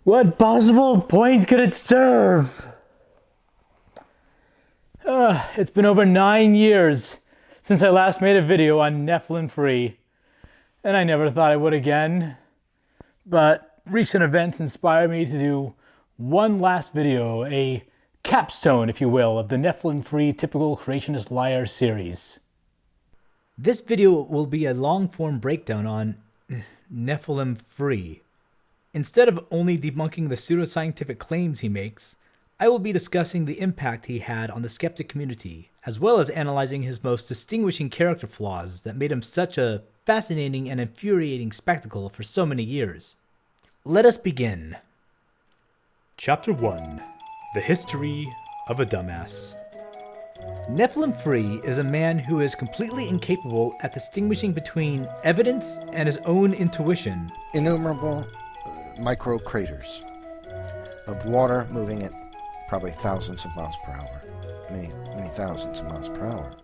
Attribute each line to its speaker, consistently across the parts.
Speaker 1: What possible point could it serve? It's been over 9 years since I last made a video on NephilimFree, and I never thought I would again. But recent events inspired me to do one last video, a capstone, if you will, of the NephilimFree Typical Creationist Liar series.
Speaker 2: This video will be a long-form breakdown on NephilimFree. Instead of only debunking the pseudoscientific claims he makes, I will be discussing the impact he had on the skeptic community, as well as analyzing his most distinguishing character flaws that made him such a fascinating and infuriating spectacle for so many years. Let us begin. Chapter 1. The History of a Dumbass. NephilimFree is a man who is completely incapable at distinguishing between evidence and his own intuition.
Speaker 3: Innumerable micro craters of water moving at probably thousands of miles per hour. Many thousands of miles per hour.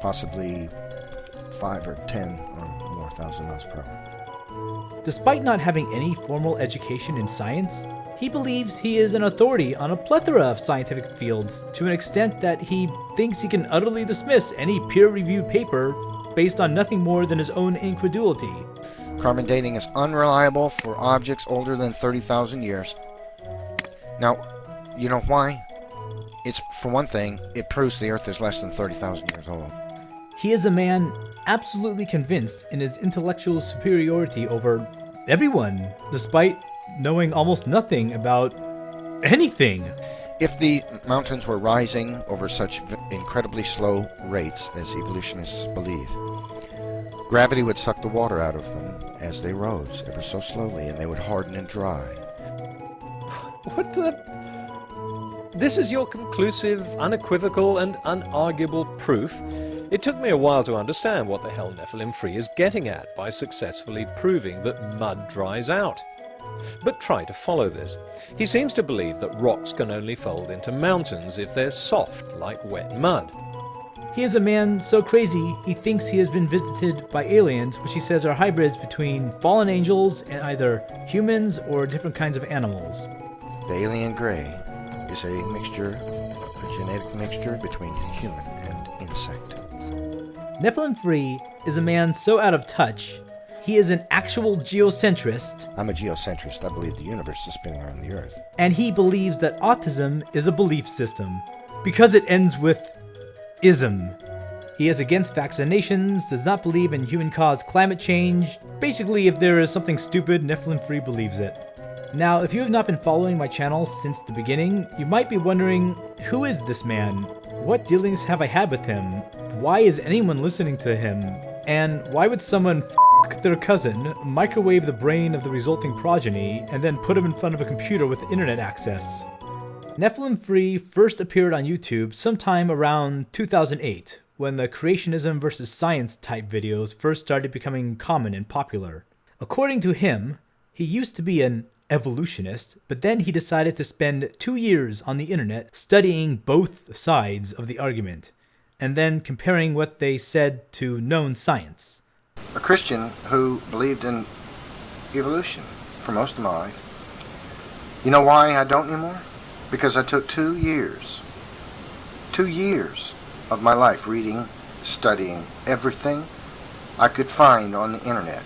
Speaker 3: Possibly 5 or 10 or more thousand miles per hour.
Speaker 2: Despite not having any formal education in science, he believes he is an authority on a plethora of scientific fields to an extent that he thinks he can utterly dismiss any peer-reviewed paper based on nothing more than his own incredulity.
Speaker 3: Carbon dating is unreliable for objects older than 30,000 years. Now, you know why? It's, for one thing, it proves the Earth is less than 30,000 years old.
Speaker 2: He is a man absolutely convinced in his intellectual superiority over everyone, despite knowing almost nothing about anything.
Speaker 3: If the mountains were rising over such incredibly slow rates as evolutionists believe, gravity would suck the water out of them as they rose ever so slowly, and they would harden and dry.
Speaker 4: What the... This is your conclusive, unequivocal, and unarguable proof? It took me a while to understand what the hell NephilimFree is getting at by successfully proving that mud dries out. But try to follow this. He seems to believe that rocks can only fold into mountains if they're soft, like wet mud.
Speaker 2: He is a man so crazy he thinks he has been visited by aliens, which he says are hybrids between fallen angels and either humans or different kinds of animals.
Speaker 3: The alien gray is a mixture, a genetic mixture between human and insect.
Speaker 2: NephilimFree is a man so out of touch, he is an actual geocentrist.
Speaker 3: I'm a geocentrist. I believe the universe is spinning around the Earth.
Speaker 2: And he believes that autism is a belief system, because it ends with ism. He is against vaccinations, does not believe in human-caused climate change. Basically, if there is something stupid, NephilimFree believes it. Now, if you have not been following my channel since the beginning, you might be wondering, who is this man? What dealings have I had with him? Why is anyone listening to him? And why would someone f*** their cousin, microwave the brain of the resulting progeny, and then put him in front of a computer with internet access? NephilimFree first appeared on YouTube sometime around 2008, when the creationism versus science type videos first started becoming common and popular. According to him, he used to be an evolutionist, but then he decided to spend 2 years on the internet studying both sides of the argument, and then comparing what they said to known science.
Speaker 3: A Christian who believed in evolution for most of my life. You know why I don't anymore? Because I took 2 years of my life reading, studying everything I could find on the internet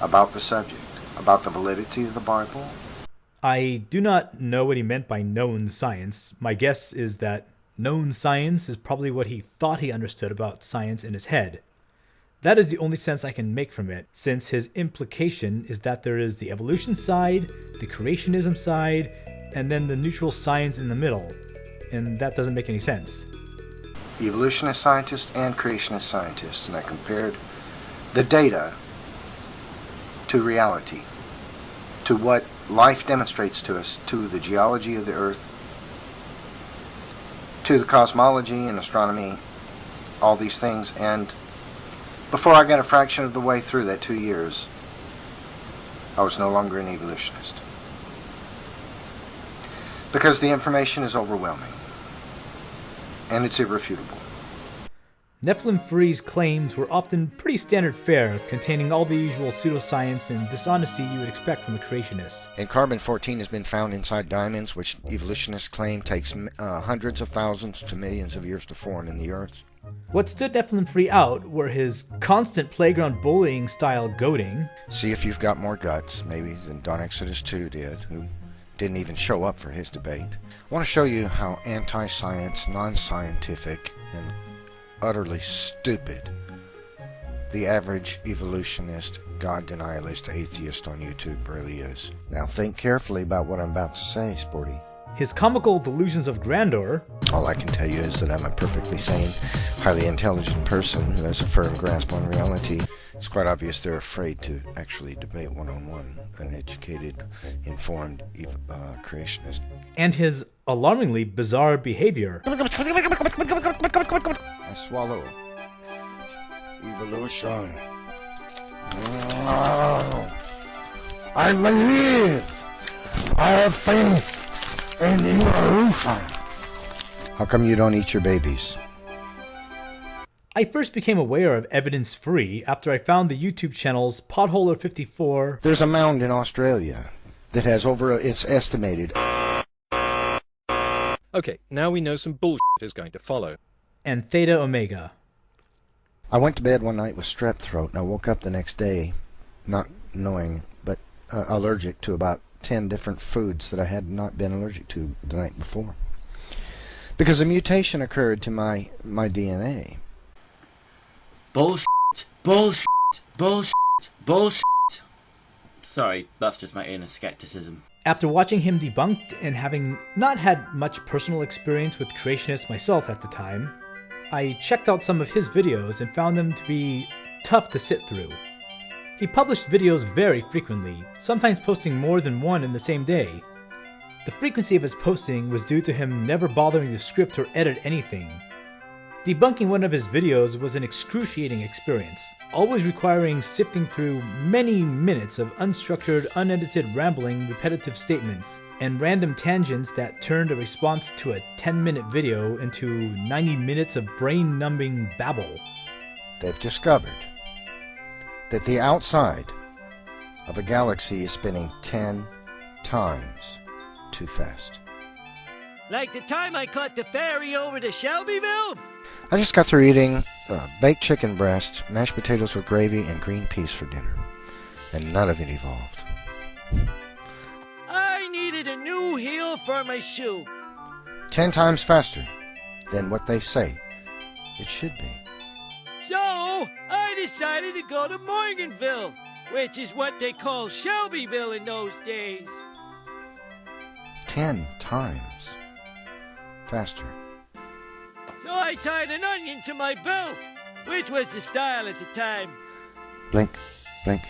Speaker 3: about the subject, about the validity of the Bible.
Speaker 2: I do not know what he meant by known science. My guess is that known science is probably what he thought he understood about science in his head. That is the only sense I can make from it, since his implication is that there is the evolution side, the creationism side, and then the neutral science in the middle, and that doesn't make any sense.
Speaker 3: Evolutionist scientists and creationist scientists, and I compared the data to reality, to what life demonstrates to us, to the geology of the Earth, to the cosmology and astronomy, all these things, and before I got a fraction of the way through that 2 years, I was no longer an evolutionist. Because the information is overwhelming, and it's irrefutable.
Speaker 2: NephilimFree's claims were often pretty standard fare, containing all the usual pseudoscience and dishonesty you would expect from a creationist.
Speaker 3: And carbon-14 has been found inside diamonds, which evolutionists claim takes hundreds of thousands to millions of years to form in the Earth.
Speaker 2: What stood NephilimFree out were his constant playground bullying style goading.
Speaker 3: See if you've got more guts, maybe, than Don Exodus 2 did, who didn't even show up for his debate. I want to show you how anti-science, non-scientific, and utterly stupid the average evolutionist, God-denialist, atheist on YouTube really is. Now think carefully about what I'm about to say, Sporty.
Speaker 2: His comical delusions of grandeur.
Speaker 3: All I can tell you is that I'm a perfectly sane, highly intelligent person who has a firm grasp on reality. It's quite obvious they're afraid to actually debate one-on-one an educated, informed creationist.
Speaker 2: And his alarmingly bizarre behavior.
Speaker 3: I swallow. Evolution. I believe. I have faith in evolution. How come you don't eat your babies?
Speaker 2: I first became aware of Evidence Free after I found the YouTube channels Potholer54.
Speaker 3: There's a mound in Australia that has it's estimated.
Speaker 4: Okay, now we know some bullshit is going to follow.
Speaker 2: And Theta Omega.
Speaker 3: I went to bed one night with strep throat, and I woke up the next day not knowing, but allergic to about 10 different foods that I had not been allergic to the night before. Because a mutation occurred to my DNA.
Speaker 5: Bullshit, bullshit, bullshit, bullshit. Sorry, that's just my inner skepticism.
Speaker 2: After watching him debunked and having not had much personal experience with creationists myself at the time, I checked out some of his videos and found them to be tough to sit through. He published videos very frequently, sometimes posting more than one in the same day. The frequency of his posting was due to him never bothering to script or edit anything. Debunking one of his videos was an excruciating experience, always requiring sifting through many minutes of unstructured, unedited, rambling, repetitive statements, and random tangents that turned a response to a 10-minute video into 90 minutes of brain-numbing babble.
Speaker 3: They've discovered that the outside of a galaxy is spinning 10 times too fast.
Speaker 6: Like the time I caught the ferry over to Shelbyville?
Speaker 3: I just got through eating baked chicken breast, mashed potatoes with gravy, and green peas for dinner, and none of it evolved.
Speaker 6: I needed a new heel for my shoe.
Speaker 3: 10 times faster than what they say it should be.
Speaker 6: So, I decided to go to Morganville, which is what they call Shelbyville in those days.
Speaker 3: 10 times faster.
Speaker 6: So I tied an onion to my belt, which was the style at the time.
Speaker 3: Blink, blink.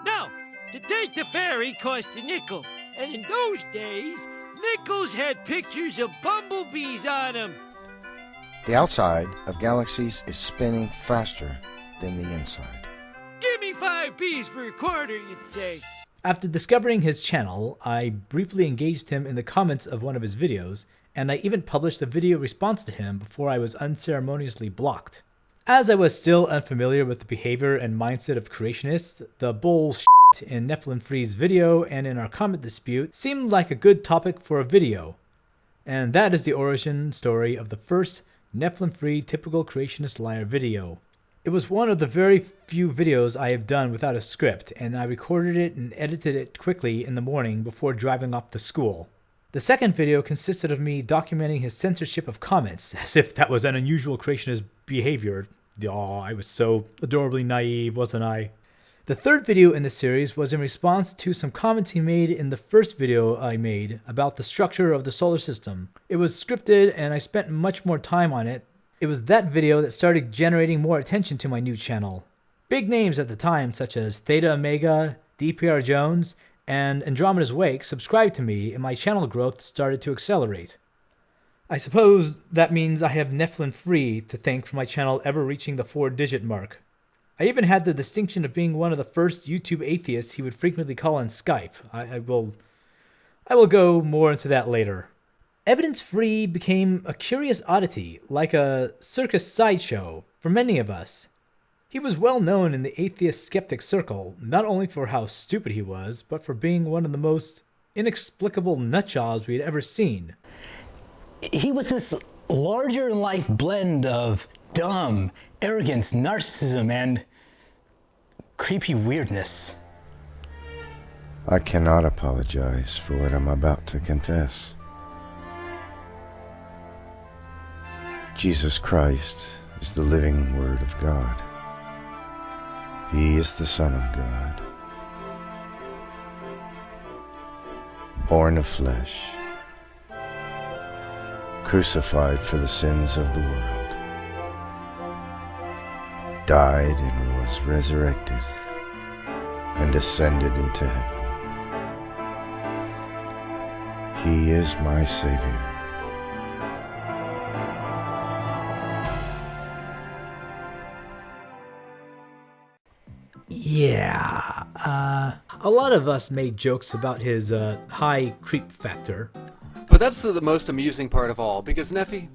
Speaker 6: Now, to take the ferry cost a nickel, and in those days, nickels had pictures of bumblebees on them.
Speaker 3: The outside of galaxies is spinning faster than the inside.
Speaker 6: Give me 5 B's for a quarter, you'd say.
Speaker 2: After discovering his channel, I briefly engaged him in the comments of one of his videos, and I even published a video response to him before I was unceremoniously blocked. As I was still unfamiliar with the behavior and mindset of creationists, the bullshit in NephilimFree's video and in our comment dispute seemed like a good topic for a video. And that is the origin story of the first NephilimFree Typical Creationist Liar video. It was one of the very few videos I have done without a script, and I recorded it and edited it quickly in the morning before driving off to school. The second video consisted of me documenting his censorship of comments, as if that was an unusual creationist behavior. Oh, I was so adorably naive, wasn't I? The third video in the series was in response to some comments he made in the first video I made about the structure of the solar system. It was scripted and I spent much more time on it. It was that video that started generating more attention to my new channel. Big names at the time such as Theta Omega, DPR Jones, and Andromeda's Wake subscribed to me and my channel growth started to accelerate. I suppose that means I have NephilimFree to thank for my channel ever reaching the 4-digit mark. I even had the distinction of being one of the first YouTube atheists he would frequently call on Skype. I will go more into that later. Evidence-free became a curious oddity, like a circus sideshow for many of us. He was well known in the atheist skeptic circle, not only for how stupid he was, but for being one of the most inexplicable nutjobs we had ever seen.
Speaker 1: He was this larger-than-life blend of dumb, arrogance, narcissism, and creepy weirdness.
Speaker 3: I cannot apologize for what I'm about to confess. Jesus Christ is the living Word of God. He is the Son of God, born of flesh, crucified for the sins of the world, died and was resurrected, and ascended into heaven. He is my Savior.
Speaker 2: Yeah, a lot of us made jokes about his high creep factor.
Speaker 7: But that's the most amusing part of all, because Nephi,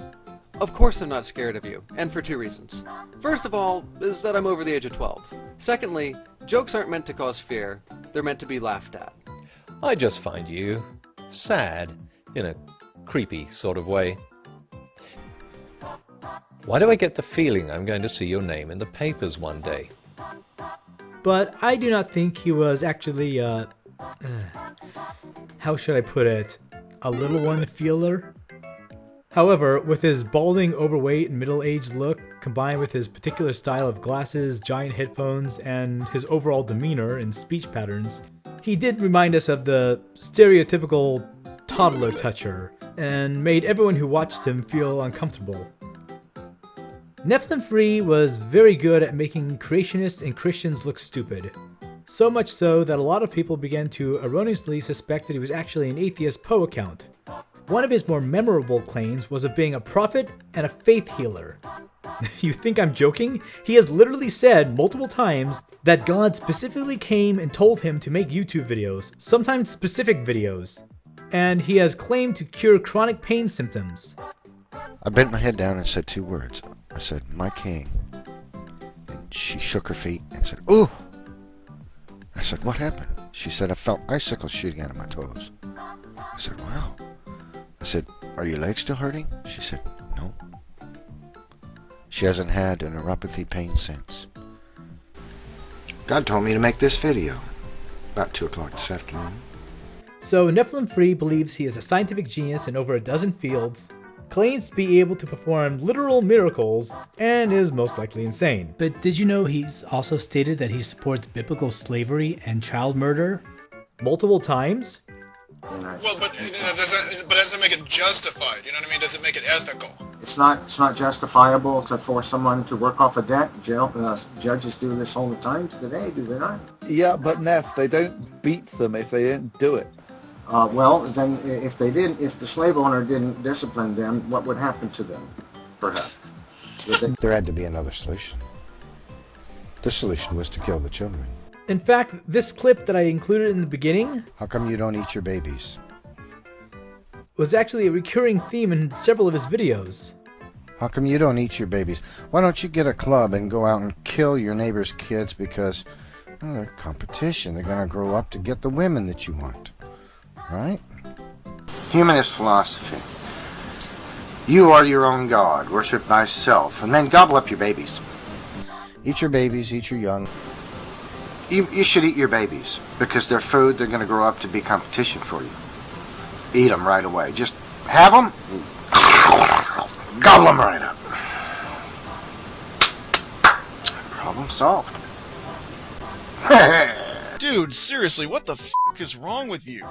Speaker 7: of course I'm not scared of you, and for two reasons. First of all, is that I'm over the age of 12. Secondly, jokes aren't meant to cause fear, they're meant to be laughed at.
Speaker 4: I just find you sad, in a creepy sort of way. Why do I get the feeling I'm going to see your name in the papers one day?
Speaker 2: But I do not think he was actually, how should I put it, a little one feeler? However, with his balding, overweight, and middle-aged look, combined with his particular style of glasses, giant headphones, and his overall demeanor and speech patterns, he did remind us of the stereotypical toddler toucher, and made everyone who watched him feel uncomfortable. NephilimFree was very good at making creationists and Christians look stupid. So much so that a lot of people began to erroneously suspect that he was actually an atheist Poe account. One of his more memorable claims was of being a prophet and a faith healer. You think I'm joking? He has literally said multiple times that God specifically came and told him to make YouTube videos, sometimes specific videos. And he has claimed to cure chronic pain symptoms.
Speaker 3: I bent my head down and said two words. I said, "My king." And she shook her feet and said, "Ooh!" I said, "What happened?" She said, "I felt icicles shooting out of my toes." I said, "Wow." I said, "Are your legs still hurting?" She said, "No." She hasn't had a neuropathy pain since. God told me to make this video about 2 o'clock this afternoon.
Speaker 2: So NephilimFree believes he is a scientific genius in over a dozen fields, claims to be able to perform literal miracles, and is most likely insane. But did you know he's also stated that he supports biblical slavery and child murder? Multiple times?
Speaker 8: Well, but doesn't make it justified. You know what I mean? Does it make it ethical?
Speaker 9: It's not justifiable except for someone to work off a debt. Judges do this all the time today, do they not?
Speaker 10: Yeah, but Neff, they don't beat them if they don't do it.
Speaker 9: Well, then if the slave owner didn't discipline them, what would happen to them? Perhaps.
Speaker 3: There had to be another solution. The solution was to kill the children.
Speaker 2: In fact, this clip that I included in the beginning
Speaker 3: How come you don't eat your babies?
Speaker 2: was actually a recurring theme in several of his videos.
Speaker 3: How come you don't eat your babies? Why don't you get a club and go out and kill your neighbor's kids because they're competition. They're going to grow up to get the women that you want. Right? Humanist philosophy. You are your own God. Worship thyself. And then gobble up your babies. Eat your babies. Eat your young. You should eat your babies. Because they're food. They're going to grow up to be competition for you. Eat them right away. Just have them. Gobble them right up. Problem solved.
Speaker 8: Dude, seriously, what the f*** is wrong with you?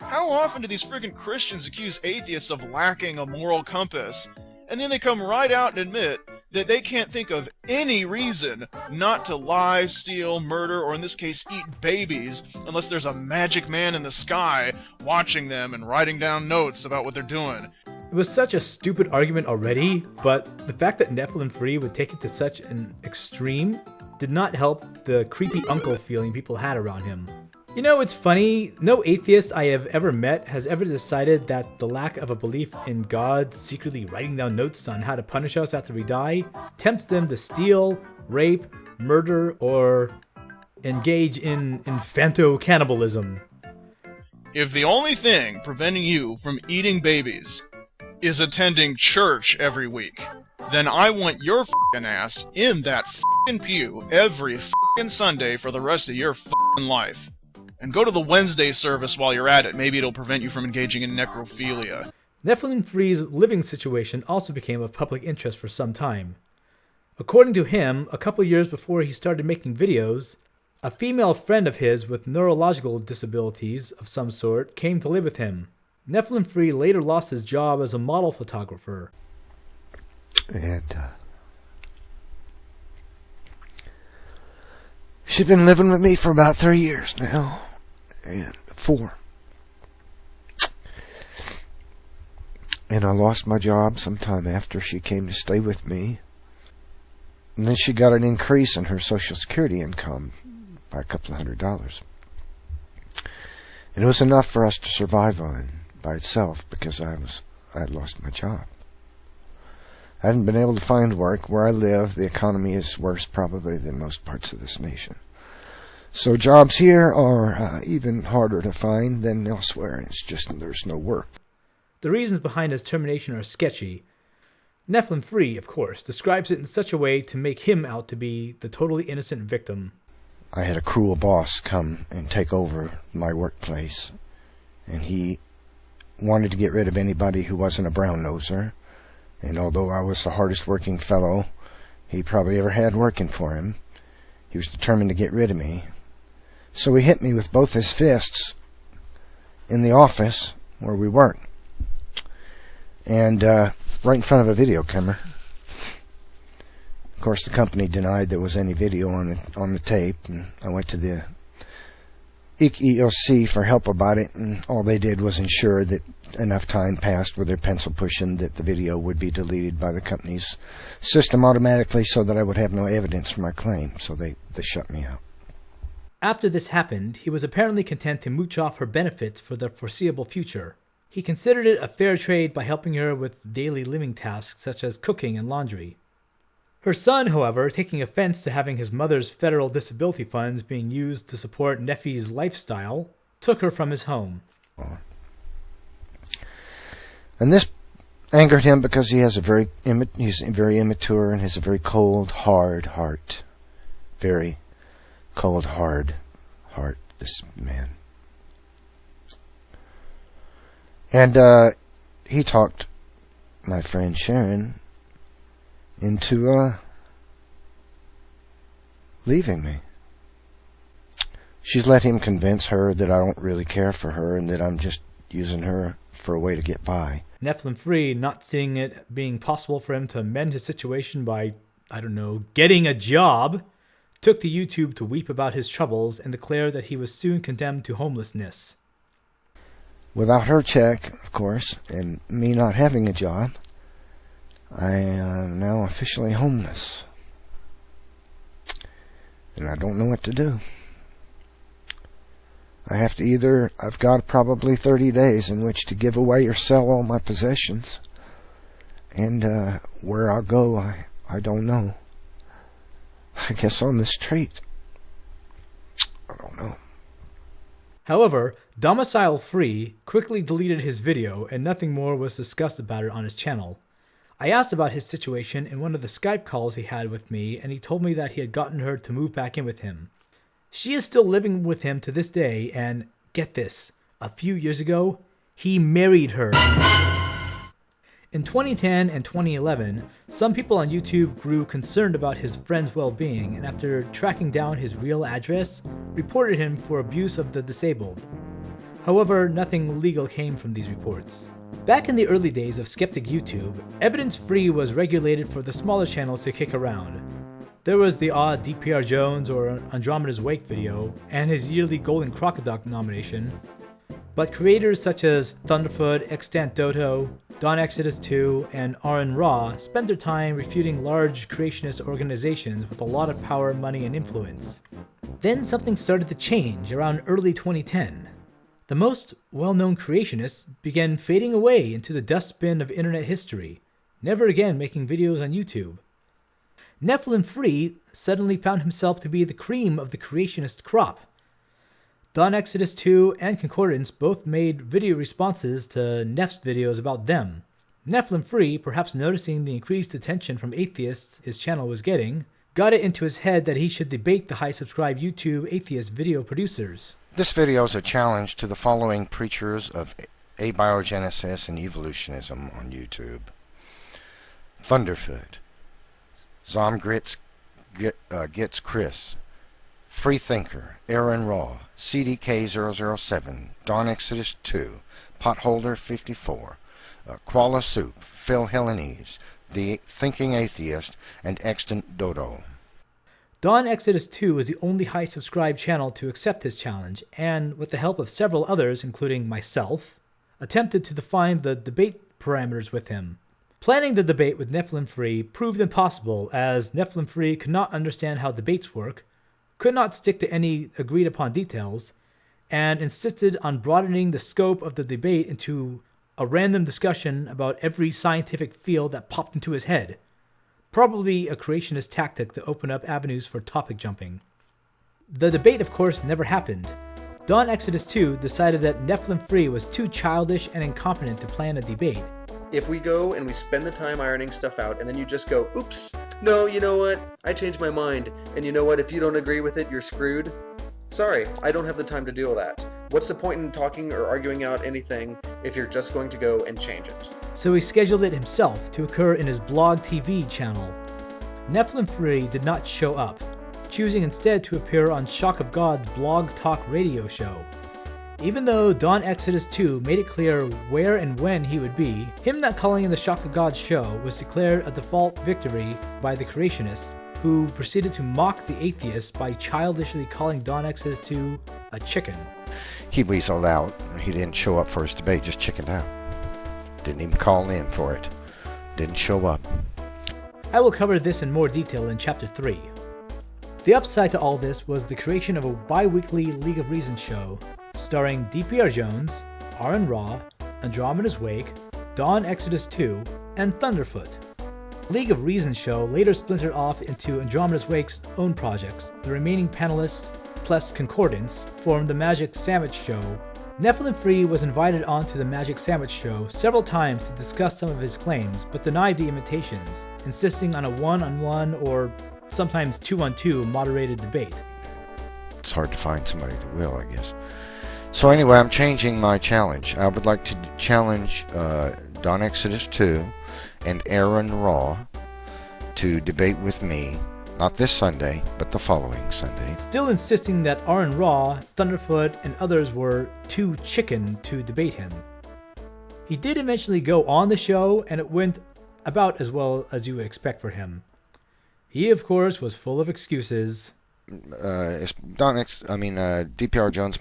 Speaker 8: How often do these freaking Christians accuse atheists of lacking a moral compass, and then they come right out and admit that they can't think of any reason not to lie, steal, murder, or in this case eat babies, unless there's a magic man in the sky watching them and writing down notes about what they're doing.
Speaker 2: It was such a stupid argument already, but the fact that NephilimFree would take it to such an extreme did not help the creepy uncle feeling people had around him. You know, it's funny, no atheist I have ever met has ever decided that the lack of a belief in God secretly writing down notes on how to punish us after we die tempts them to steal, rape, murder, or engage in infanto-cannibalism.
Speaker 8: If the only thing preventing you from eating babies is attending church every week, then I want your f***ing ass in that f***ing pew every f***ing Sunday for the rest of your f***ing life. And go to the Wednesday service while you're at it. Maybe it'll prevent you from engaging in necrophilia.
Speaker 2: NephilimFree's living situation also became of public interest for some time. According to him, a couple years before he started making videos, a female friend of his with neurological disabilities of some sort came to live with him. NephilimFree later lost his job as a model photographer.
Speaker 3: And she's been living with me for about 3 years now. And 4. And I lost my job sometime after she came to stay with me. And then she got an increase in her Social Security income by a couple of $100. And it was enough for us to survive on by itself because I had lost my job. I hadn't been able to find work. Where I live, the economy is worse probably than most parts of this nation. So jobs here are even harder to find than elsewhere. It's just there's no work.
Speaker 2: The reasons behind his termination are sketchy. NephilimFree, of course, describes it in such a way to make him out to be the totally innocent victim.
Speaker 3: I had a cruel boss come and take over my workplace, and he wanted to get rid of anybody who wasn't a brown-noser. And although I was the hardest working fellow he probably ever had working for him, he was determined to get rid of me. So he hit me with both his fists in the office where we worked. And right in front of a video camera. Of course, the company denied there was any video on the tape, and I went to the EEOC for help about it, and all they did was ensure that enough time passed with their pencil pushing that the video would be deleted by the company's system automatically so that I would have no evidence for my claim, so they shut me out.
Speaker 2: After this happened, he was apparently content to mooch off her benefits for the foreseeable future. He considered it a fair trade by helping her with daily living tasks such as cooking and laundry. Her son, however, taking offense to having his mother's federal disability funds being used to support Nephi's lifestyle, took her from his home.
Speaker 3: And this angered him because he has he's very immature and has a very cold, hard heart. Very cold, hard heart, this man. And he talked my friend Sharon into leaving me. She's let him convince her that I don't really care for her and that I'm just using her for a way to get by.
Speaker 2: NephilimFree, not seeing it being possible for him to mend his situation by, getting a job, took to YouTube to weep about his troubles and declare that he was soon condemned to homelessness.
Speaker 3: Without her check, of course, and me not having a job, I am now officially homeless. And I don't know what to do. I have to I've got probably 30 days in which to give away or sell all my possessions. And where I'll go, I don't know. I guess on the street. I don't know.
Speaker 2: However, Domicile Free quickly deleted his video and nothing more was discussed about it on his channel. I asked about his situation in one of the Skype calls he had with me, and he told me that he had gotten her to move back in with him. She is still living with him to this day, and get this, a few years ago, he married her. In 2010 and 2011, some people on YouTube grew concerned about his friend's well-being, and after tracking down his real address, reported him for abuse of the disabled. However, nothing legal came from these reports. Back in the early days of skeptic YouTube, Evidence Free was regulated for the smaller channels to kick around. There was the odd DPR Jones or Andromeda's Wake video, and his yearly Golden Crocodile nomination. But creators such as Thunderfoot, Extant Doto, Dawn Exodus 2, and Aaron Raw spent their time refuting large creationist organizations with a lot of power, money, and influence. Then something started to change around early 2010. The most well-known creationists began fading away into the dustbin of internet history, never again making videos on YouTube. NephilimFree suddenly found himself to be the cream of the creationist crop. Dawn Exodus 2 and Concordance both made video responses to Neph's videos about them. NephilimFree, perhaps noticing the increased attention from atheists his channel was getting, got it into his head that he should debate the high-subscribed YouTube atheist video producers.
Speaker 3: This video is a challenge to the following preachers of abiogenesis and evolutionism on YouTube: Thunderfoot, Zomgrits Gets Chris, Freethinker, Aaron Raw, CDK007, Dawn Exodus 2, Potholder 54, Koala Soup, Phil Hellenese, The Thinking Atheist, and Extant Dodo.
Speaker 2: Dawn Exodus 2 was the only high-subscribed channel to accept his challenge, and with the help of several others, including myself, attempted to define the debate parameters with him. Planning the debate with NephilimFree proved impossible, as NephilimFree could not understand how debates work, could not stick to any agreed-upon details, and insisted on broadening the scope of the debate into a random discussion about every scientific field that popped into his head. Probably a creationist tactic to open up avenues for topic jumping. The debate, of course, never happened. Dawn Exodus 2 decided that NephilimFree was too childish and incompetent to plan a debate.
Speaker 7: If we go and we spend the time ironing stuff out, and then you just go, oops, no, you know what, I changed my mind, and you know what, if you don't agree with it, you're screwed. Sorry, I don't have the time to do all that. What's the point in talking or arguing out anything if you're just going to go and change it?
Speaker 2: So he scheduled it himself to occur in his blog TV channel. NephilimFree did not show up, choosing instead to appear on Shock of God's blog talk radio show. Even though Dawn Exodus 2 made it clear where and when he would be, him not calling in the Shock of God show was declared a default victory by the Creationists, who proceeded to mock the atheists by childishly calling Dawn Exodus 2 a chicken.
Speaker 3: He weaseled out. He didn't show up for his debate, just chickened out. Didn't even call in for it. Didn't show up.
Speaker 2: I will cover this in more detail in Chapter 3. The upside to all this was the creation of a bi-weekly League of Reason show starring DPR Jones, Aaron Raw, Andromeda's Wake, Dawn Exodus 2, and Thunderfoot. League of Reason show later splintered off into Andromeda's Wake's own projects. The remaining panelists, plus Concordance, formed the Magic Sandwich Show. NephilimFree was invited onto the Magic Sandwich Show several times to discuss some of his claims, but denied the invitations, insisting on a one-on-one or sometimes two-on-two moderated debate.
Speaker 3: It's hard to find somebody that will, I guess. So anyway, I'm changing my challenge. I would like to challenge Dawn Exodus 2 and Aaron Raw to debate with me, not this Sunday, but the following Sunday.
Speaker 2: Still insisting that Aaron Raw, Thunderfoot, and others were too chicken to debate him. He did eventually go on the show, and it went about as well as you would expect for him. He, of course, was full of excuses.
Speaker 3: DPR Jones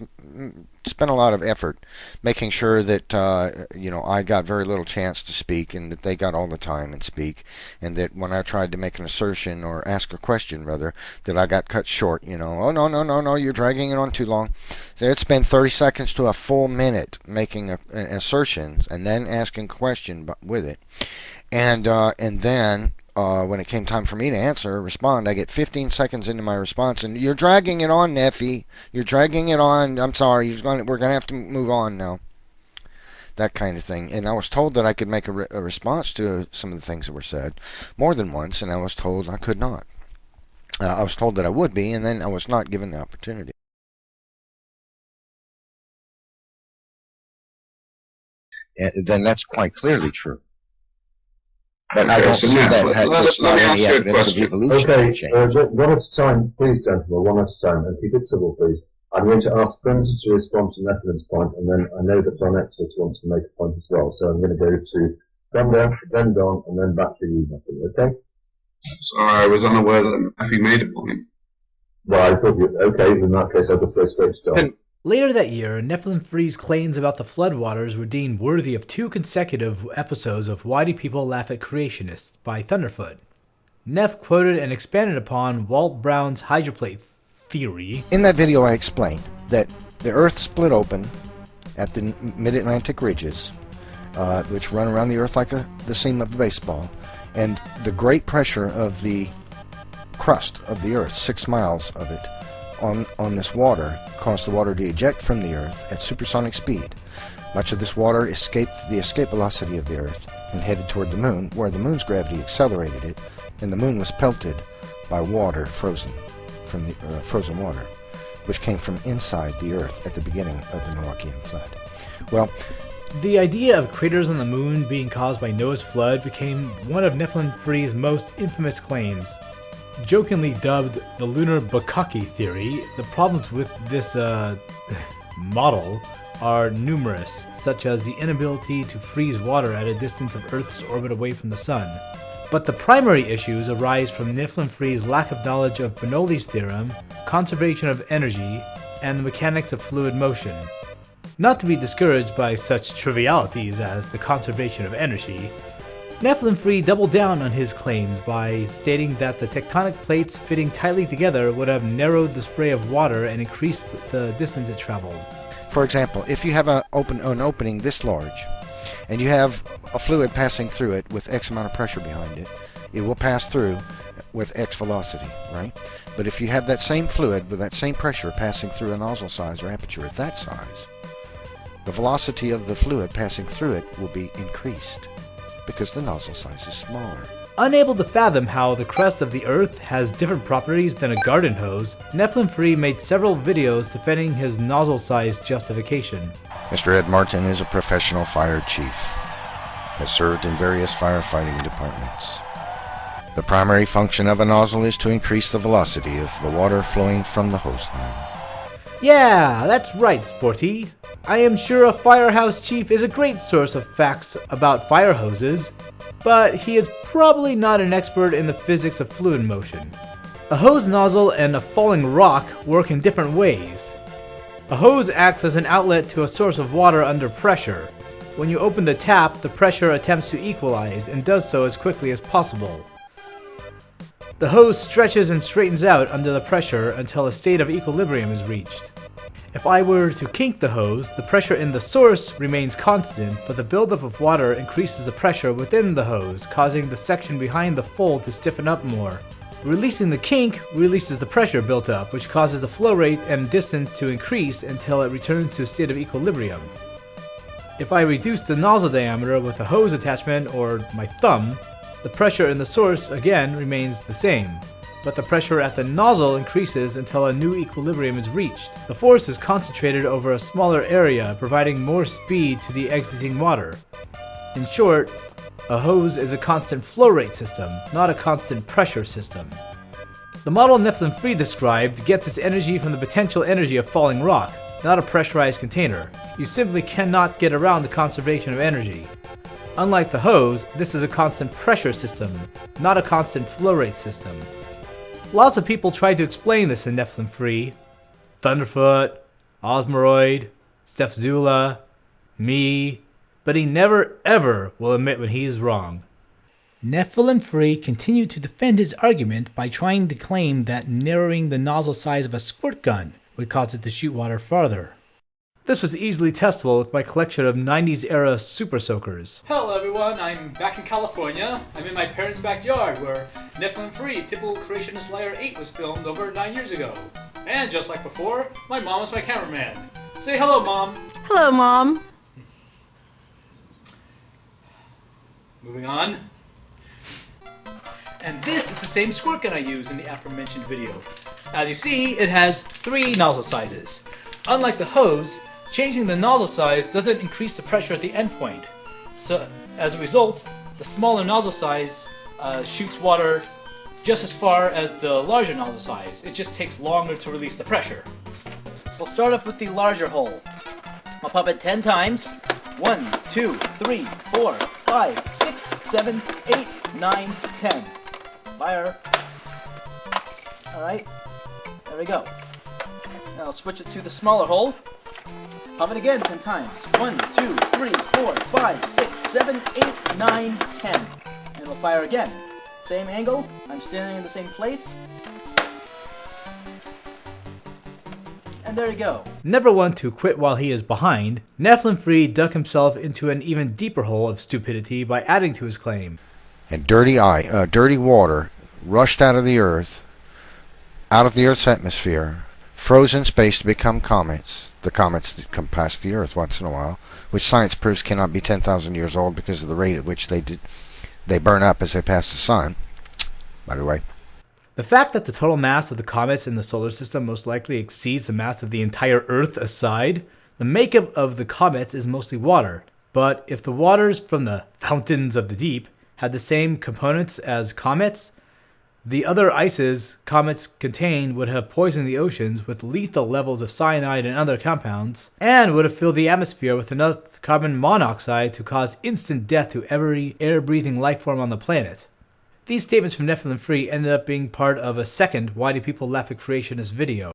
Speaker 3: spent a lot of effort making sure that I got very little chance to speak, and that they got all the time and speak, and that when I tried to make an assertion or ask a question rather, that I got cut short. Oh no, you're dragging it on too long. So it spent 30 seconds to a full minute making assertions and then asking a question with it, and then. When it came time for me to respond, I get 15 seconds into my response, and you're dragging it on, Nephi. You're dragging it on. I'm sorry. We're going to have to move on now. That kind of thing. And I was told that I could make a response to some of the things that were said more than once, and I was told I could not. I was told that I would be, and then I was not given the opportunity. Then that's quite clearly true. But I don't see that that's not any evidence of evolution.
Speaker 11: Okay, one at a time, please, gentlemen, one at a time, and keep it civil, please. I'm going to ask Spencer to respond to Nephilim's point, and then I know that Don Exodus wants to make a point as well, so I'm going to go to Thunder, then Don, and then back to you, Nephilim, okay?
Speaker 12: Sorry, I was unaware that Nephi made a point.
Speaker 11: Well, I thought you, okay, in that case I'll just go straight to Don.
Speaker 2: Later that year, NephilimFree's claims about the floodwaters were deemed worthy of 2 consecutive episodes of Why Do People Laugh at Creationists by Thunderfoot. Neph quoted and expanded upon Walt Brown's hydroplate theory.
Speaker 3: In that video I explained that the Earth split open at the mid-Atlantic ridges, which run around the Earth like the seam of a baseball, and the great pressure of the crust of the Earth, 6 miles of it, on this water caused the water to eject from the Earth at supersonic speed. Much of this water escaped the escape velocity of the Earth and headed toward the Moon, where the Moon's gravity accelerated it, and the Moon was pelted by water frozen from the frozen water, which came from inside the Earth at the beginning of the Noachian flood. Well,
Speaker 2: the idea of craters on the Moon being caused by Noah's flood became one of NephilimFree's most infamous claims. Jokingly dubbed the Lunar Bukkake theory, the problems with this model are numerous, such as the inability to freeze water at a distance of Earth's orbit away from the Sun. But the primary issues arise from NephilimFree's lack of knowledge of Bernoulli's theorem, conservation of energy, and the mechanics of fluid motion. Not to be discouraged by such trivialities as the conservation of energy, NephilimFree doubled down on his claims by stating that the tectonic plates fitting tightly together would have narrowed the spray of water and increased the distance it traveled.
Speaker 3: for example, if you have an opening this large, and you have a fluid passing through it with X amount of pressure behind it, it will pass through with X velocity, right? But if you have that same fluid with that same pressure passing through a nozzle size or aperture at that size, the velocity of the fluid passing through it will be increased because the nozzle size is smaller.
Speaker 2: Unable to fathom how the crust of the Earth has different properties than a garden hose, NephilimFree made several videos defending his nozzle-size justification.
Speaker 3: Mr. Ed Martin is a professional fire chief, has served in various firefighting departments. The primary function of a nozzle is to increase the velocity of the water flowing from the hose line.
Speaker 2: Yeah, that's right, Sporty. I am sure a firehouse chief is a great source of facts about fire hoses, but he is probably not an expert in the physics of fluid motion. A hose nozzle and a falling rock work in different ways. A hose acts as an outlet to a source of water under pressure. When you open the tap, the pressure attempts to equalize and does so as quickly as possible. The hose stretches and straightens out under the pressure until a state of equilibrium is reached. If I were to kink the hose, the pressure in the source remains constant, but the buildup of water increases the pressure within the hose, causing the section behind the fold to stiffen up more. Releasing the kink releases the pressure built up, which causes the flow rate and distance to increase until it returns to a state of equilibrium. If I reduce the nozzle diameter with a hose attachment or my thumb, the pressure in the source again remains the same, but the pressure at the nozzle increases until a new equilibrium is reached. The force is concentrated over a smaller area, providing more speed to the exiting water. In short, a hose is a constant flow rate system, not a constant pressure system. The model NephilimFree described gets its energy from the potential energy of falling rock, not a pressurized container. You simply cannot get around the conservation of energy. Unlike the hose, this is a constant pressure system, not a constant flow rate system. Lots of people try to explain this in NephilimFree. Thunderfoot, Osmoroid, Steph Zula, me, but he never ever will admit when he is wrong. NephilimFree continued to defend his argument by trying to claim that narrowing the nozzle size of a squirt gun would cause it to shoot water farther. This was easily testable with my collection of 90s era Super Soakers. Hello everyone, I'm back in California. I'm in my parents' backyard where NephilimFree Typical Creationist Liar 8 was filmed over 9 years ago. And just like before, my mom is my cameraman. Say hello, Mom.
Speaker 13: Hello, Mom.
Speaker 2: Moving on. And this is the same squirt gun I used in the aforementioned video. As you see, it has 3 nozzle sizes. Unlike the hose, changing the nozzle size doesn't increase the pressure at the end point. So, as a result, the smaller nozzle size shoots water just as far as the larger nozzle size. It just takes longer to release the pressure. We'll start off with the larger hole. I'll pump it 10 times. 1, 2, 3, 4, 5, 6, 7, 8, 9, 10. Fire. Alright, there we go. Now I'll switch it to the smaller hole. Pump it again 10 times. 1, 2, 3, 4, 5, 6, 7, 8, 9, 10. And it'll fire again. Same angle. I'm standing in the same place.
Speaker 1: And there you go.
Speaker 2: Never one to quit while he is behind, NephilimFree dug himself into an even deeper hole of stupidity by adding to his claim.
Speaker 3: And dirty water rushed out of the Earth's atmosphere, froze in space to become comets. The comets that come past the Earth once in a while, which science proves cannot be 10,000 years old because of the rate at which they burn up as they pass the sun, by the way.
Speaker 2: The fact that the total mass of the comets in the solar system most likely exceeds the mass of the entire Earth aside, the makeup of the comets is mostly water. But if the waters from the fountains of the deep had the same components as comets, the other ices comets contain would have poisoned the oceans with lethal levels of cyanide and other compounds, and would have filled the atmosphere with enough carbon monoxide to cause instant death to every air-breathing life form on the planet. These statements from NephilimFree ended up being part of a second Why Do People Laugh at Creationist video.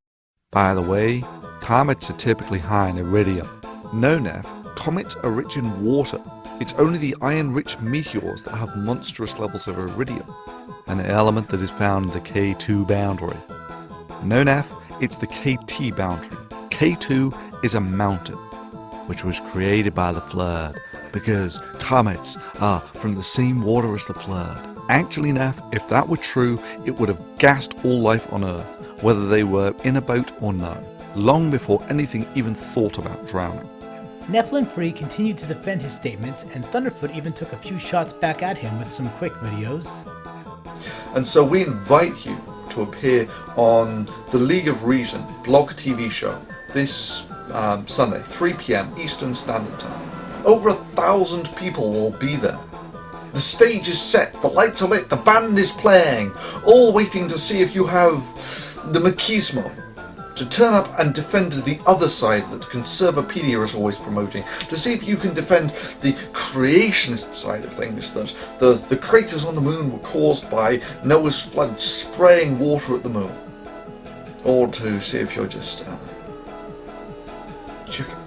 Speaker 10: By the way, comets are typically high in iridium. No, Neph, comets are rich in water. It's only the iron-rich meteors that have monstrous levels of iridium, an element that is found in the K2 boundary. No, Neph, it's the KT boundary. K2 is a mountain, which was created by the flood, because comets are from the same water as the flood. Actually, Neph, if that were true, it would have gassed all life on Earth, whether they were in a boat or none, long before anything even thought about drowning.
Speaker 2: NephilimFree continued to defend his statements, and Thunderfoot even took a few shots back at him with some quick videos.
Speaker 10: And so we invite you to appear on the League of Reason blog TV show this Sunday, 3 p.m. Eastern Standard Time. Over 1,000 people will be there. The stage is set, the lights are lit, the band is playing, all waiting to see if you have the machismo to turn up and defend the other side that Conservapedia is always promoting, to see if you can defend the creationist side of things, that the craters on the moon were caused by Noah's flood spraying water at the moon, or to see if you're just chicken.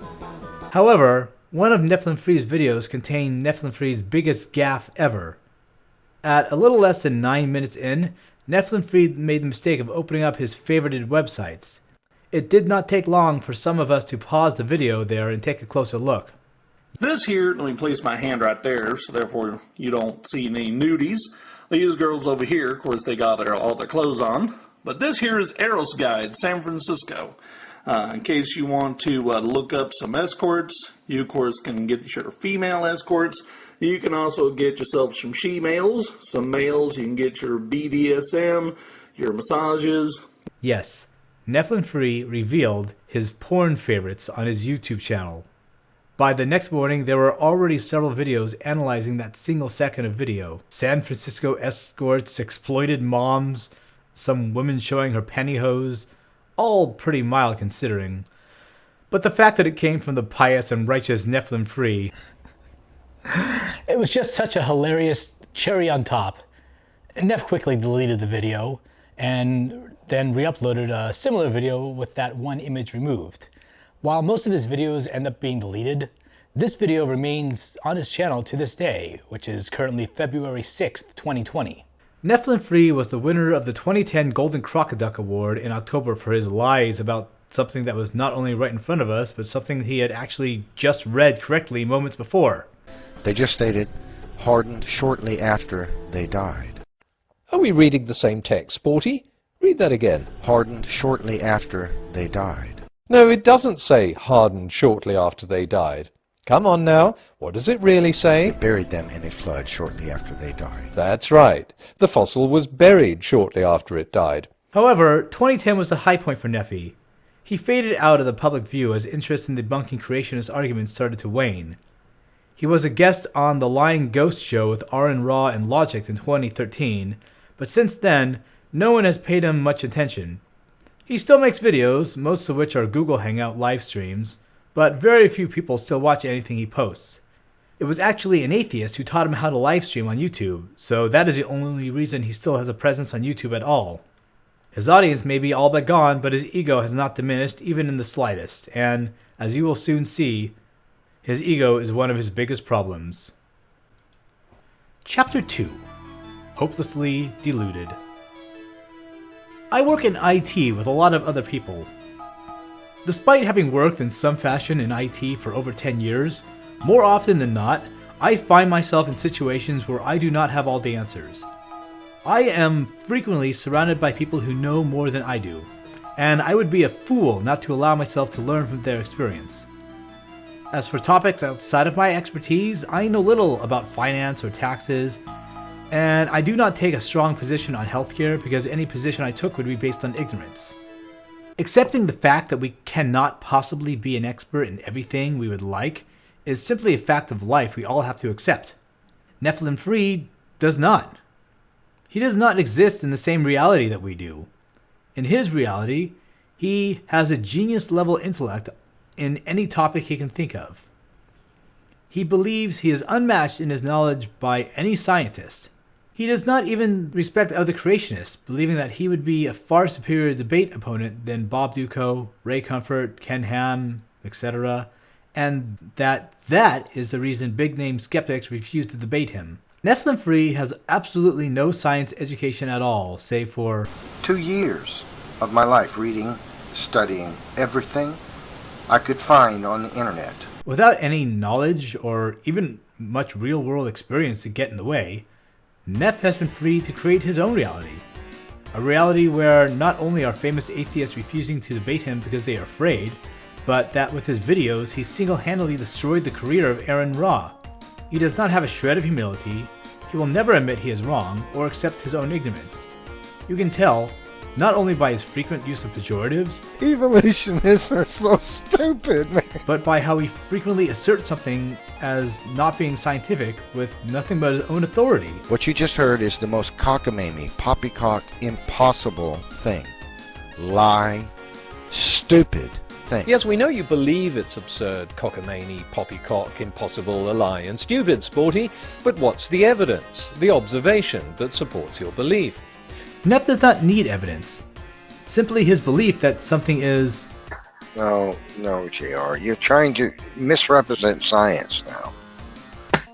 Speaker 2: However, one of NephilimFree's videos contained NephilimFree's biggest gaffe ever. At a little less than 9 minutes in, NephilimFree made the mistake of opening up his favorited websites. It did not take long for some of us to pause the video there and take a closer look.
Speaker 13: This here, let me place my hand right there, so therefore you don't see any nudies. These girls over here, of course, they got all their clothes on. But this here is Eros Guide, San Francisco. In case you want to look up some escorts, you of course can get your female escorts. You can also get yourself some she-males, some males. You can get your BDSM, your massages.
Speaker 2: Yes, NephilimFree revealed his porn favorites on his YouTube channel. By the next morning, there were already several videos analyzing that single second of video. San Francisco escorts, exploited moms, some women showing her pantyhose, all pretty mild considering. But the fact that it came from the pious and righteous NephilimFree,
Speaker 1: it was just such a hilarious cherry on top. Neph quickly deleted the video and then re-uploaded a similar video with that one image removed. While most of his videos end up being deleted, this video remains on his channel to this day, which is currently February 6th, 2020.
Speaker 2: NephilimFree was the winner of the 2010 Golden Crocoduck Award in October for his lies about something that was not only right in front of us, but something he had actually just read correctly moments before.
Speaker 3: They just stated, hardened shortly after they died.
Speaker 4: Are we reading the same text, Sporty? Read that again.
Speaker 3: Hardened shortly after they died.
Speaker 4: No, it doesn't say hardened shortly after they died. Come on now, what does it really say?
Speaker 3: They buried them in a flood shortly after they died.
Speaker 4: That's right. The fossil was buried shortly after it died.
Speaker 2: However, 2010 was the high point for Nephi. He faded out of the public view as interest in debunking creationist arguments started to wane. He was a guest on The Lying Ghost Show with Aaron Raw and Logic in 2013, but since then, no one has paid him much attention. He still makes videos, most of which are Google Hangout live streams, but very few people still watch anything he posts. It was actually an atheist who taught him how to live stream on YouTube, so that is the only reason he still has a presence on YouTube at all. His audience may be all but gone, but his ego has not diminished even in the slightest, and, as you will soon see, his ego is one of his biggest problems. Chapter 2. Hopelessly Deluded. I work in IT with a lot of other people. Despite having worked in some fashion in IT for over 10 years, more often than not, I find myself in situations where I do not have all the answers. I am frequently surrounded by people who know more than I do, and I would be a fool not to allow myself to learn from their experience. As for topics outside of my expertise, I know little about finance or taxes, and I do not take a strong position on healthcare because any position I took would be based on ignorance. Accepting the fact that we cannot possibly be an expert in everything we would like is simply a fact of life we all have to accept. NephilimFree does not. He does not exist in the same reality that we do. In his reality, he has a genius-level intellect in any topic he can think of. He believes he is unmatched in his knowledge by any scientist. He does not even respect other creationists, believing that he would be a far superior debate opponent than Bob Duco, Ray Comfort, Ken Ham, etc., and that is the reason big-name skeptics refuse to debate him. NephilimFree has absolutely no science education at all, save for
Speaker 3: 2 years of my life reading, studying everything I could find on the internet.
Speaker 2: Without any knowledge or even much real-world experience to get in the way, Neph has been free to create his own reality. A reality where not only are famous atheists refusing to debate him because they are afraid, but that with his videos he single-handedly destroyed the career of Aaron Ra. He does not have a shred of humility, he will never admit he is wrong or accept his own ignorance. You can tell, not only by his frequent use of pejoratives,
Speaker 3: Evolutionists are so stupid, man.
Speaker 2: but by how he frequently asserts something as not being scientific with nothing but his own authority.
Speaker 3: What you just heard is the most cockamamie, poppycock, impossible thing. Lie, stupid thing.
Speaker 4: Yes, we know you believe it's absurd, cockamamie, poppycock, impossible, a lie, and stupid, Sporty, but what's the evidence, the observation that supports your belief?
Speaker 2: Neph does not need evidence. Simply his belief that something is...
Speaker 3: No, JR. You're trying to misrepresent science now.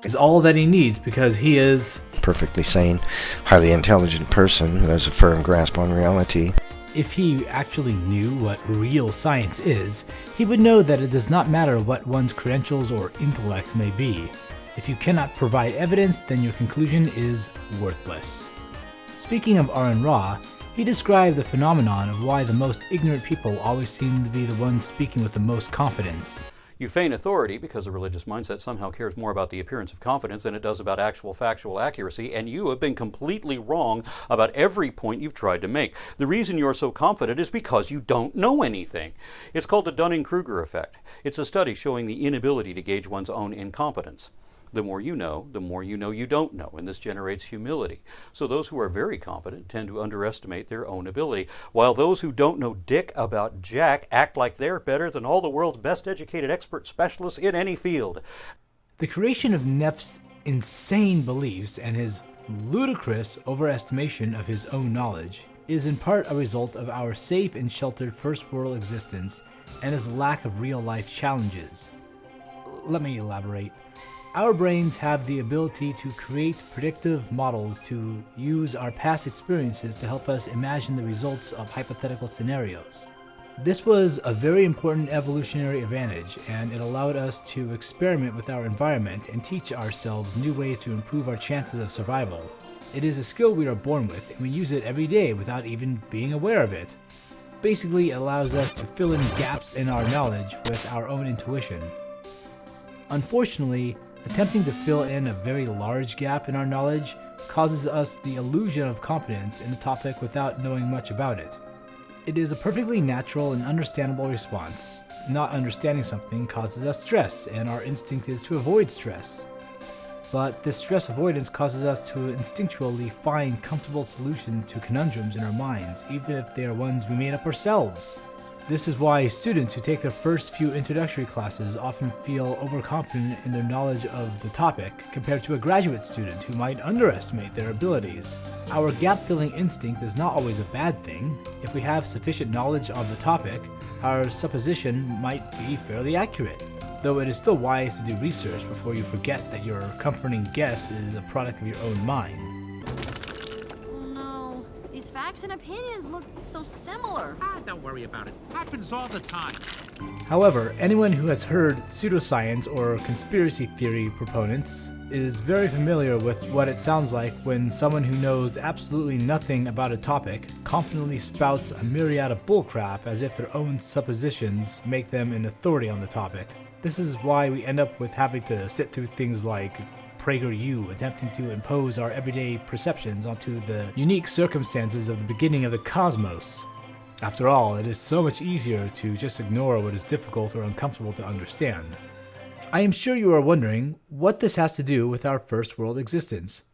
Speaker 2: ...is all that he needs because he is...
Speaker 3: perfectly sane, highly intelligent person who has a firm grasp on reality.
Speaker 2: If he actually knew what real science is, he would know that it does not matter what one's credentials or intellect may be. If you cannot provide evidence, then your conclusion is worthless. Speaking of Aaron Ra, he described the phenomenon of why the most ignorant people always seem to be the ones speaking with the most confidence.
Speaker 14: You feign authority because a religious mindset somehow cares more about the appearance of confidence than it does about actual factual accuracy, and you have been completely wrong about every point you've tried to make. The reason you're so confident is because you don't know anything. It's called the Dunning-Kruger effect. It's a study showing the inability to gauge one's own incompetence. The more you know you don't know, and this generates humility. So those who are very competent tend to underestimate their own ability, while those who don't know dick about jack act like they're better than all the world's best educated expert specialists in any field.
Speaker 2: The creation of Neph's insane beliefs and his ludicrous overestimation of his own knowledge is in part a result of our safe and sheltered first world existence and his lack of real-life challenges. Let me elaborate. Our brains have the ability to create predictive models to use our past experiences to help us imagine the results of hypothetical scenarios. This was a very important evolutionary advantage, and it allowed us to experiment with our environment and teach ourselves new ways to improve our chances of survival. It is a skill we are born with, and we use it every day without even being aware of it. Basically, it allows us to fill in gaps in our knowledge with our own intuition. Unfortunately, attempting to fill in a very large gap in our knowledge causes us the illusion of competence in a topic without knowing much about it. It is a perfectly natural and understandable response. Not understanding something causes us stress, and our instinct is to avoid stress. But this stress avoidance causes us to instinctually find comfortable solutions to conundrums in our minds, even if they are ones we made up ourselves. This is why students who take their first few introductory classes often feel overconfident in their knowledge of the topic compared to a graduate student who might underestimate their abilities. Our gap-filling instinct is not always a bad thing. If we have sufficient knowledge of the topic, our supposition might be fairly accurate, though it is still wise to do research before you forget that your comforting guess is a product of your own mind.
Speaker 15: Oh no, these vaccinations and opinions look so similar.
Speaker 16: Don't worry about it. Happens all the time.
Speaker 2: However, anyone who has heard pseudoscience or conspiracy theory proponents is very familiar with what it sounds like when someone who knows absolutely nothing about a topic confidently spouts a myriad of bullcrap as if their own suppositions make them an authority on the topic. This is why we end up with having to sit through things like PragerU attempting to impose our everyday perceptions onto the unique circumstances of the beginning of the cosmos. After all, it is so much easier to just ignore what is difficult or uncomfortable to understand. I am sure you are wondering what this has to do with our first world existence.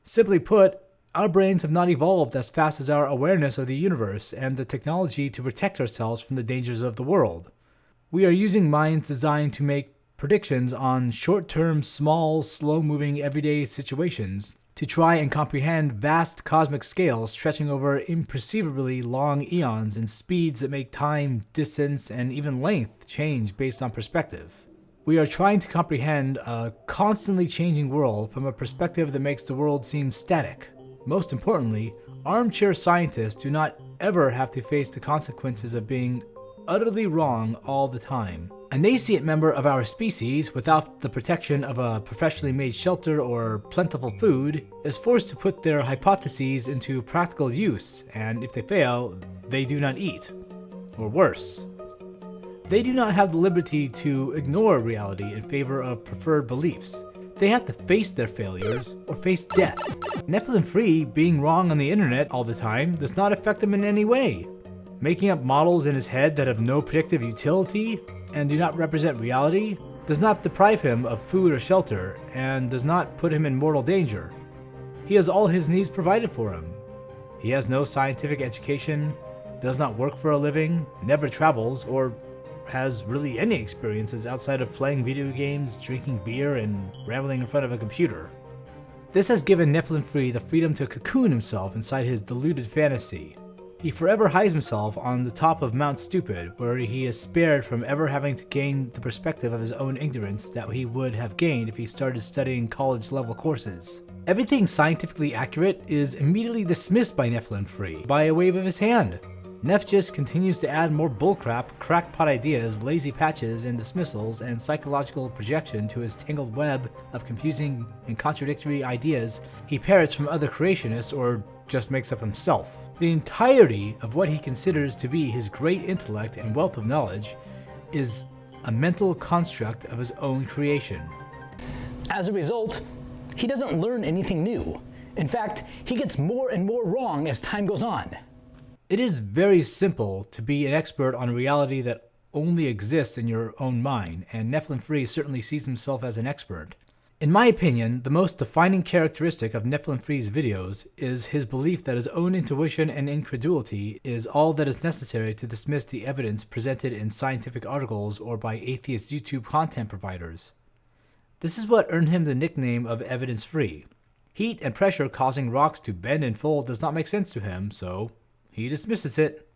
Speaker 2: Simply put, our brains have not evolved as fast as our awareness of the universe and the technology to protect ourselves from the dangers of the world. We are using minds designed to make predictions on short-term, small, slow-moving everyday situations to try and comprehend vast cosmic scales stretching over imperceivably long eons and speeds that make time, distance, and even length change based on perspective. We are trying to comprehend a constantly changing world from a perspective that makes the world seem static. Most importantly, armchair scientists do not ever have to face the consequences of being utterly wrong all the time. A nascent member of our species, without the protection of a professionally made shelter or plentiful food, is forced to put their hypotheses into practical use, and if they fail, they do not eat. Or worse. They do not have the liberty to ignore reality in favor of preferred beliefs. They have to face their failures or face death. NephilimFree being wrong on the internet all the time does not affect them in any way. Making up models in his head that have no predictive utility and do not represent reality does not deprive him of food or shelter and does not put him in mortal danger. He has all his needs provided for him. He has no scientific education, does not work for a living, never travels, or has really any experiences outside of playing video games, drinking beer, and rambling in front of a computer. This has given NephilimFree the freedom to cocoon himself inside his deluded fantasy. He forever hides himself on the top of Mount Stupid, where he is spared from ever having to gain the perspective of his own ignorance that he would have gained if he started studying college-level courses. Everything scientifically accurate is immediately dismissed by NephilimFree by a wave of his hand. Neph just continues to add more bullcrap, crackpot ideas, lazy patches and dismissals, and psychological projection to his tangled web of confusing and contradictory ideas he parrots from other creationists or just makes up himself. The entirety of what he considers to be his great intellect and wealth of knowledge is a mental construct of his own creation.
Speaker 1: As a result, he doesn't learn anything new. In fact, he gets more and more wrong as time goes on.
Speaker 2: It is very simple to be an expert on a reality that only exists in your own mind, and NephilimFree certainly sees himself as an expert. In my opinion, the most defining characteristic of NephilimFree's videos is his belief that his own intuition and incredulity is all that is necessary to dismiss the evidence presented in scientific articles or by atheist YouTube content providers. This is what earned him the nickname of Evidence-Free. Heat and pressure causing rocks to bend and fold does not make sense to him, so he dismisses it.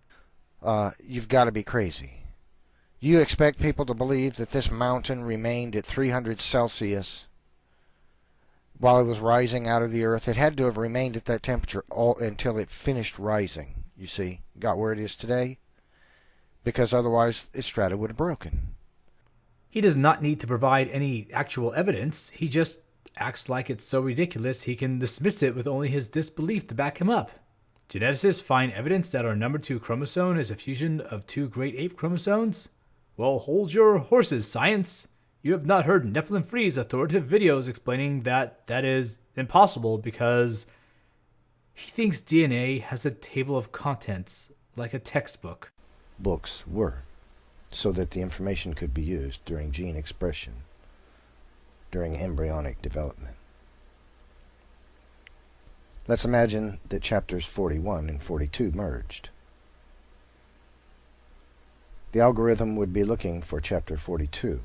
Speaker 3: You've got to be crazy. You expect people to believe that this mountain remained at 300 Celsius while it was rising out of the earth? It had to have remained at that temperature all until it finished rising, you see. Got where it is today? Because otherwise, its strata would have broken.
Speaker 2: He does not need to provide any actual evidence. He just acts like it's so ridiculous he can dismiss it with only his disbelief to back him up. Geneticists find evidence that our number 2 chromosome is a fusion of 2 great ape chromosomes? Well, hold your horses, science. You have not heard NephilimFree's authoritative videos explaining that that is impossible because he thinks DNA has a table of contents like a textbook.
Speaker 3: Books were, so that the information could be used during gene expression, during embryonic development. Let's imagine that chapters 41 and 42 merged. The algorithm would be looking for chapter 42,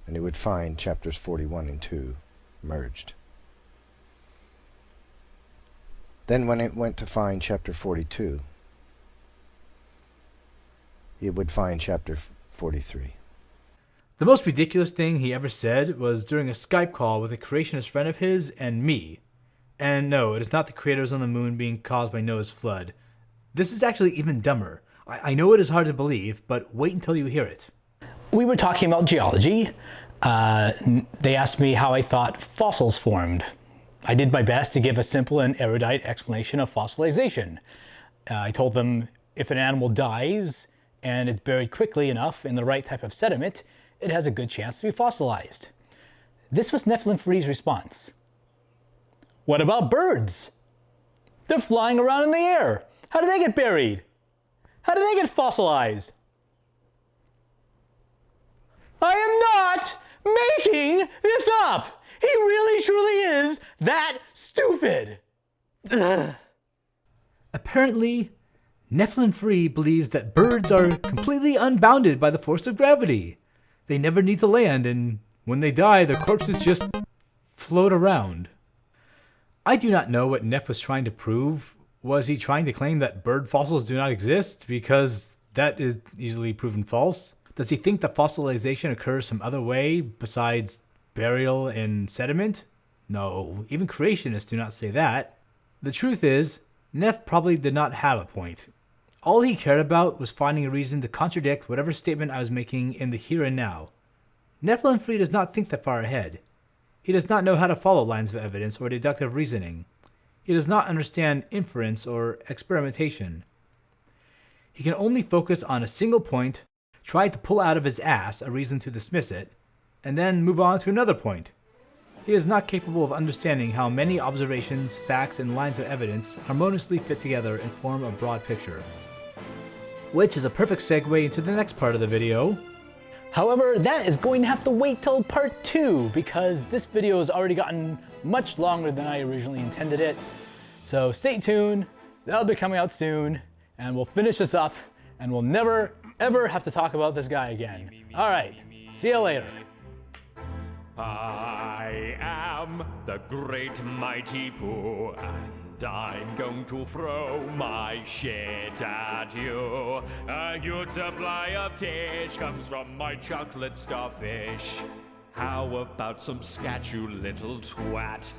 Speaker 3: and it would find chapters 41 and 2 merged. Then when it went to find chapter 42, it would find chapter 43.
Speaker 2: The most ridiculous thing he ever said was during a Skype call with a creationist friend of his and me. And no, it is not the craters on the moon being caused by Noah's flood. This is actually even dumber. I know it is hard to believe, but wait until you hear it.
Speaker 1: We were talking about geology. They asked me how I thought fossils formed. I did my best to give a simple and erudite explanation of fossilization. I told them if an animal dies and it's buried quickly enough in the right type of sediment, it has a good chance to be fossilized. This was NephilimFree's response. What about birds? They're flying around in the air. How do they get buried? How do they get fossilized? I am not making this up! He really truly is that stupid!
Speaker 2: Apparently, NephilimFree believes that birds are completely unbounded by the force of gravity. They never need to land, and when they die, their corpses just float around. I do not know what Neph was trying to prove. Was he trying to claim that bird fossils do not exist? Because that is easily proven false. Does he think that fossilization occurs some other way besides burial in sediment? No, even creationists do not say that. The truth is, Neph probably did not have a point. All he cared about was finding a reason to contradict whatever statement I was making in the here and now. NephilimFree does not think that far ahead. He does not know how to follow lines of evidence or deductive reasoning. He does not understand inference or experimentation. He can only focus on a single point, try to pull out of his ass a reason to dismiss it, and then move on to another point. He is not capable of understanding how many observations, facts, and lines of evidence harmoniously fit together and form a broad picture. Which is a perfect segue into the next part of the video.
Speaker 1: However, that is going to have to wait till part 2 because this video has already gotten much longer than I originally intended it. So stay tuned, that'll be coming out soon, and we'll finish this up, and we'll never, ever have to talk about this guy again. Alright, see you later.
Speaker 17: I am the great mighty Pooh, and I'm going to throw my shit at you. A huge supply of tish comes from my chocolate starfish. How about some scat, you little twat?